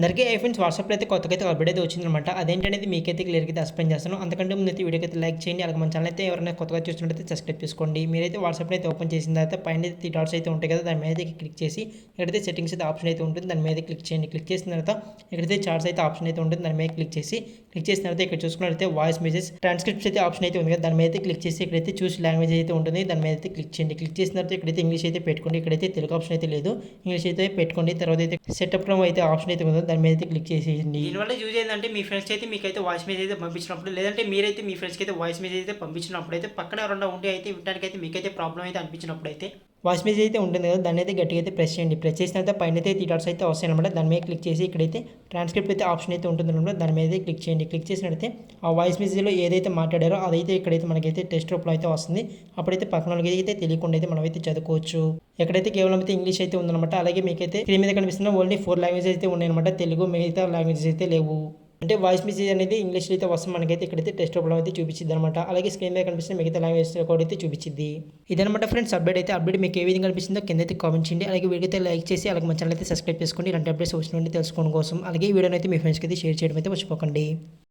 అందరికీ ఫ్రెండ్స్ వాట్సాప్లో అయితే కొత్తగా అయితే అప్డేట్ అయితే వచ్చిందనమాట. అదేంటనేది మీకైతే క్లియర్గా అయితే ఎక్స్ప్లెయిన్ చేస్తాను. అంతకంటే ముందు అయితే వీడియోకి అయితే లైక్ చేయండి. అలాగే మన ఛానల్ అయితే ఎవరైనా కొత్తగా చూస్తుంటే సబ్స్క్రైబ్ చేసుకోండి. మీరైతే వాట్సాప్లో అయితే ఓపెన్ చేసిన తర్వాత పైన అయితే 3 డాట్స్ అయితే ఉంటాయి కదా, దాని మీద అయితే క్లిక్ చేసి ఇక్కడైతే సెట్టింగ్స్ అయితే ఆప్షన్ అయితే ఉంటుంది, దాని మీద క్లిక్ చేయండి. క్లిక్ చేసిన తర్వాత ఇక్కడైతే చార్ట్స్ అయితే ఆప్షన్ అయితే ఉంటుంది, దాని మీద క్లిక్ చేసిన తర్వాత ఇక్కడ చూసుకున్నట్లయితే వాయిస్ మెసేజ్ ట్రాన్స్క్రిప్ట్స్ అయితే ఆప్షన్ అయితే ఉంది కదా, దాని మీద అయితే క్లిక్ చేసి ఇక్కడైతే చూస్ లాంగ్వేజ్ అయితే ఉంటుంది, దాని మీద అయితే క్లిక్ చేయండి. క్లిక్ చేసిన తర్వాత ఇక్కడైతే ఇంగ్లీష్ అయితే పెట్టుకోండి. ఇక్కడైతే తెలుగు ఆప్షన్ అయితే లేదు, ఇంగ్లీష్ అయితే పెట్టుకోండి. తర్వాత అయితే సెటప్ లో అయితే ఆప్షన్ అయితే ఉందో దాని మీద అయితే క్లిక్ చేసేయండి. దీనివల్ల యూజ్ ఏంటంటే మీ ఫ్రెండ్స్ అయితే మీకైతే వాయిస్ మెసేజ్ అయితే పంపించినప్పుడు, లేదంటే మీరైతే మీ ఫ్రెండ్స్కి అయితే వాయిస్ మెసేజ్ అయితే పంపించినప్పుడు అయితే పక్కన ఎవరన్నా ఉండి అయితే వినడానికి అయితే మీకైతే ప్రాబ్లం అయితే అనిపించినప్పుడు అయితే వాయిస్ మెసేజ్ అయితే ఉంటుంది కదా, దాన్ని అయితే గట్టిగా అయితే ప్రెస్ చేయండి. ప్రెస్ చేసిన తర్వాత పైన అయితే 3 డాట్స్ అయితే వస్తాయి అనమాట, దాని మీద క్లిక్ చేసి ఇక్కడైతే ట్రాన్స్క్రిప్ట్ అయితే ఆప్షన్ అయితే ఉంటుంది అనమాట, దాని మీద క్లిక్ చేయండి. క్లిక్ చేసినట్లయితే ఆ వాయిస్ మెసేజ్లో ఏదైతే మాట్లాడారో అదైతే ఇక్కడైతే మనకైతే టెస్ట్ రూపంలో అయితే వస్తుంది. అప్పుడైతే పక్కన వాళ్ళకి అయితే తెలియకుండా అయితే మనం అయితే చదువుకోవచ్చు. ఎక్కడైతే కేవలం అయితే ఇంగ్లీష్ అయితే ఉందన్నమాట. అలాగే మీకైతే స్క్రీన్ మీద కనిపిస్తున్న ఓన్లీ 4 లాంగ్వేజెస్ అయితే ఉన్నాయన్నమాట, తెలుగు మిగతా లాంగ్వేజెస్ అయితే లేవు. అంటే వాయిస్ మెసేజ్ అనేది ఇంగ్లీష్లో అయితే వస్తుంది, మనకైతే ఇక్కడైతే టెస్ట్ రూపంలో అయితే చూపించింది అనమాట. అలాగే స్క్రీన్ మీద కనిపిస్తున్న మిగతా లాంగ్వేజ్ కూడా అయితే చూపించింది. ఇదనమాట ఫ్రెండ్స్ అప్డేట్ మీకు ఏ విధంగా కనిపిస్తుందో కింద అయితే కామెంట్ చేయండి. అలాగే వీడియో అయితే లైక్ చేసి అలాగే మన ఛానల్ అయితే సబ్స్క్రైబ్ చేసుకోండి, ఇలాంటి అప్డేట్స్ వచ్చిన తెలుసుకోవడం కోసం. అలాగే ఈ వీడియోని అయితే మీ ఫ్రెండ్స్కి అయితే షేర్ చేయడం అయితే మర్చిపోకండి.